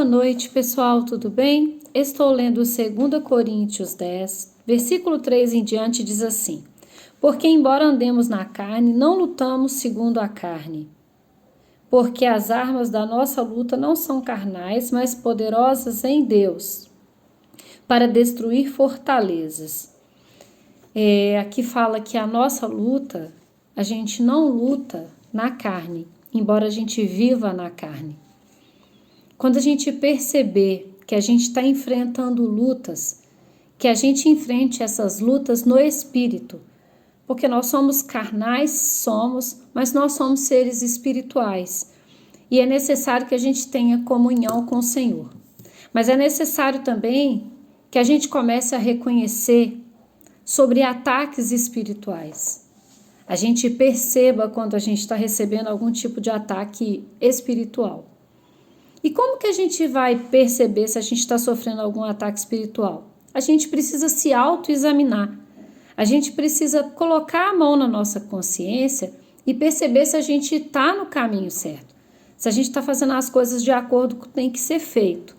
noite, pessoal, tudo bem? Estou lendo 2 Coríntios 10, versículo 3 em diante, diz assim: Porque embora andemos na carne, não lutamos segundo a carne. Porque as armas da nossa luta não são carnais, mas poderosas em Deus, para destruir fortalezas. Aqui fala que a nossa luta, a gente não luta na carne, embora a gente viva na carne. Quando a gente perceber que a gente está enfrentando lutas, que a gente enfrente essas lutas no espírito, porque nós somos carnais, mas nós somos seres espirituais. E é necessário que a gente tenha comunhão com o Senhor. Mas é necessário também que a gente comece a reconhecer sobre ataques espirituais. A gente perceba quando a gente está recebendo algum tipo de ataque espiritual. E como que a gente vai perceber se a gente está sofrendo algum ataque espiritual? A gente precisa se autoexaminar. A gente precisa colocar a mão na nossa consciência e perceber se a gente está no caminho certo. Se a gente está fazendo as coisas de acordo com o que tem que ser feito.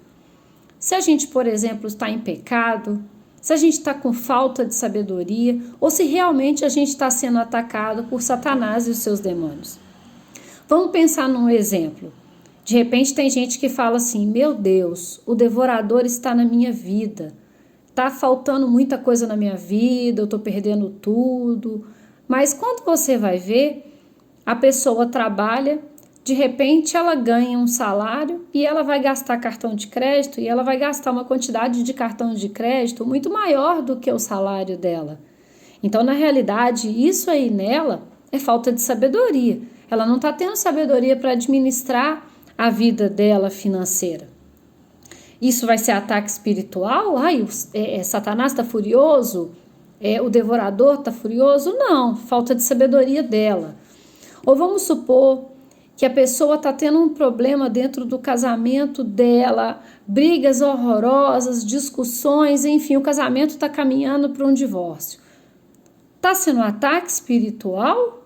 Se a gente, por exemplo, está em pecado, se a gente está com falta de sabedoria, ou se realmente a gente está sendo atacado por Satanás e os seus demônios. Vamos pensar num exemplo. De repente tem gente que fala assim: meu Deus, o devorador está na minha vida, está faltando muita coisa na minha vida, eu estou perdendo tudo. Mas quando você vai ver, a pessoa trabalha, de repente ela ganha um salário e ela vai gastar cartão de crédito e ela vai gastar uma quantidade de cartão de crédito muito maior do que o salário dela. Então, na realidade, isso aí nela é falta de sabedoria. Ela não está tendo sabedoria para administrar a vida dela financeira. Isso vai ser ataque espiritual? Satanás está furioso? O devorador está furioso? Não, falta de sabedoria dela. Ou vamos supor que a pessoa está tendo um problema dentro do casamento dela, brigas horrorosas, discussões, enfim, o casamento está caminhando para um divórcio. Está sendo um ataque espiritual?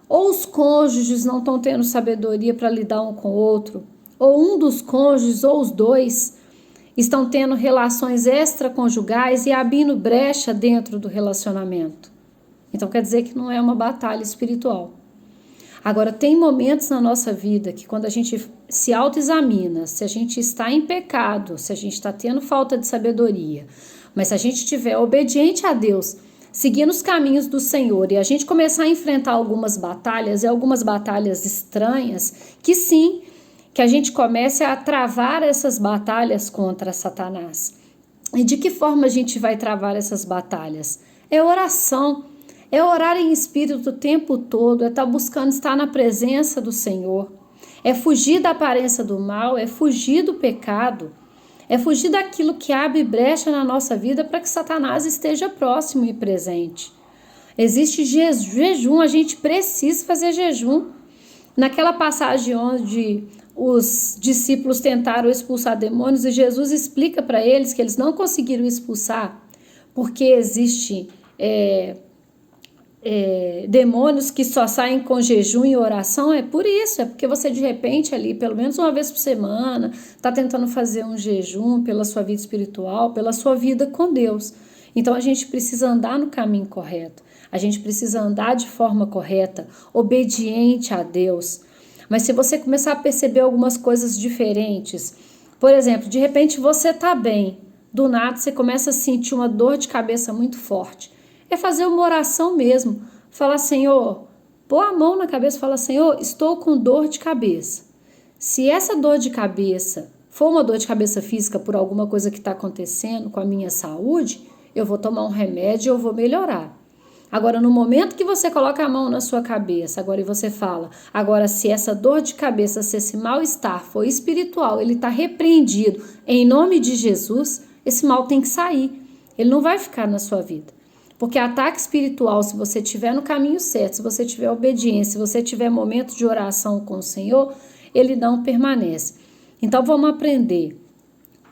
Ou os cônjuges não estão tendo sabedoria para lidar um com o outro? Ou um dos cônjuges, ou os dois, estão tendo relações extraconjugais e abrindo brecha dentro do relacionamento? Então quer dizer que não é uma batalha espiritual. Agora, tem momentos na nossa vida que quando a gente se autoexamina, se a gente está em pecado, se a gente está tendo falta de sabedoria, mas se a gente estiver obediente a Deus, seguindo os caminhos do Senhor e a gente começar a enfrentar algumas batalhas e algumas batalhas estranhas, que sim, que a gente comece a travar essas batalhas contra Satanás. E de que forma a gente vai travar essas batalhas? É oração, é orar em espírito o tempo todo, é estar buscando estar na presença do Senhor, é fugir da aparência do mal, é fugir do pecado, é fugir daquilo que abre brecha na nossa vida para que Satanás esteja próximo e presente. Existe jejum, a gente precisa fazer jejum. Naquela passagem onde os discípulos tentaram expulsar demônios e Jesus explica para eles que eles não conseguiram expulsar porque existe demônios que só saem com jejum e oração, é por isso, é porque você de repente ali, pelo menos uma vez por semana, está tentando fazer um jejum pela sua vida espiritual, pela sua vida com Deus. Então a gente precisa andar no caminho correto, a gente precisa andar de forma correta, obediente a Deus. Mas se você começar a perceber algumas coisas diferentes, por exemplo, de repente você está bem, do nada você começa a sentir uma dor de cabeça muito forte. É fazer uma oração mesmo, falar: Senhor, pôr a mão na cabeça e falar: Senhor, estou com dor de cabeça. Se essa dor de cabeça for uma dor de cabeça física por alguma coisa que está acontecendo com a minha saúde, eu vou tomar um remédio e eu vou melhorar. Agora, no momento que você coloca a mão na sua cabeça, agora e você fala: agora, se essa dor de cabeça, se esse mal-estar for espiritual, ele está repreendido em nome de Jesus, esse mal tem que sair, ele não vai ficar na sua vida. Porque ataque espiritual, se você estiver no caminho certo, se você tiver obediência, se você tiver momento de oração com o Senhor, ele não permanece. Então vamos aprender,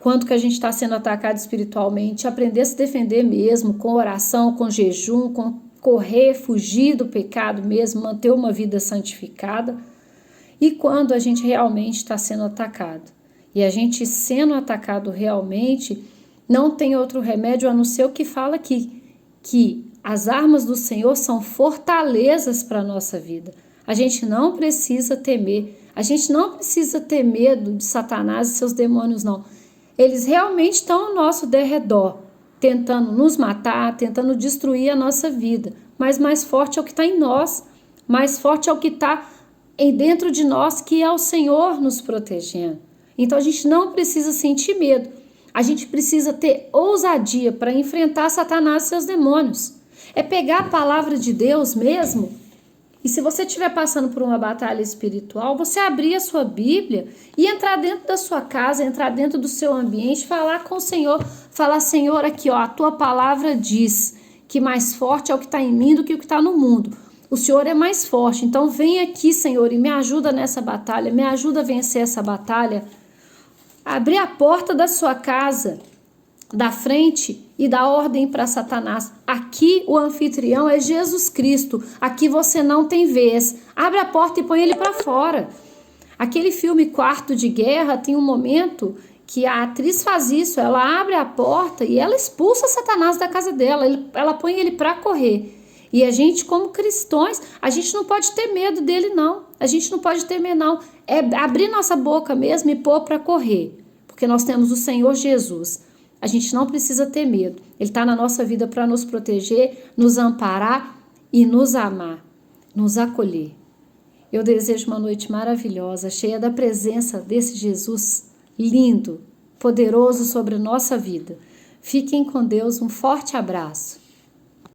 quando que a gente está sendo atacado espiritualmente, aprender a se defender mesmo, com oração, com jejum, com correr, fugir do pecado mesmo, manter uma vida santificada. E quando a gente realmente está sendo atacado. E a gente sendo atacado realmente, não tem outro remédio a não ser o que fala aqui, que as armas do Senhor são fortalezas para a nossa vida. A gente não precisa temer, a gente não precisa ter medo de Satanás e seus demônios, não. Eles realmente estão ao nosso derredor, tentando nos matar, tentando destruir a nossa vida. Mas mais forte é o que está em nós, mais forte é o que está dentro de nós, que é o Senhor nos protegendo. Então a gente não precisa sentir medo, a gente precisa ter ousadia para enfrentar Satanás e seus demônios. É pegar a palavra de Deus mesmo, e se você estiver passando por uma batalha espiritual, você abrir a sua Bíblia e entrar dentro da sua casa, entrar dentro do seu ambiente, falar com o Senhor, falar: Senhor, aqui ó, a tua palavra diz que mais forte é o que está em mim do que o que está no mundo. O Senhor é mais forte, então vem aqui, Senhor, e me ajuda nessa batalha, me ajuda a vencer essa batalha. Abrir a porta da sua casa, da frente, e dar ordem para Satanás. Aqui o anfitrião é Jesus Cristo, aqui você não tem vez. Abre a porta e põe ele para fora. Aquele filme Quarto de Guerra tem um momento que a atriz faz isso, ela abre a porta e ela expulsa Satanás da casa dela, ela põe ele para correr. E a gente, como cristãos, a gente não pode ter medo dele, não. A gente não pode temer, não. É abrir nossa boca mesmo e pôr para correr. Porque nós temos o Senhor Jesus. A gente não precisa ter medo. Ele está na nossa vida para nos proteger, nos amparar e nos amar, nos acolher. Eu desejo uma noite maravilhosa, cheia da presença desse Jesus lindo, poderoso sobre a nossa vida. Fiquem com Deus, um forte abraço.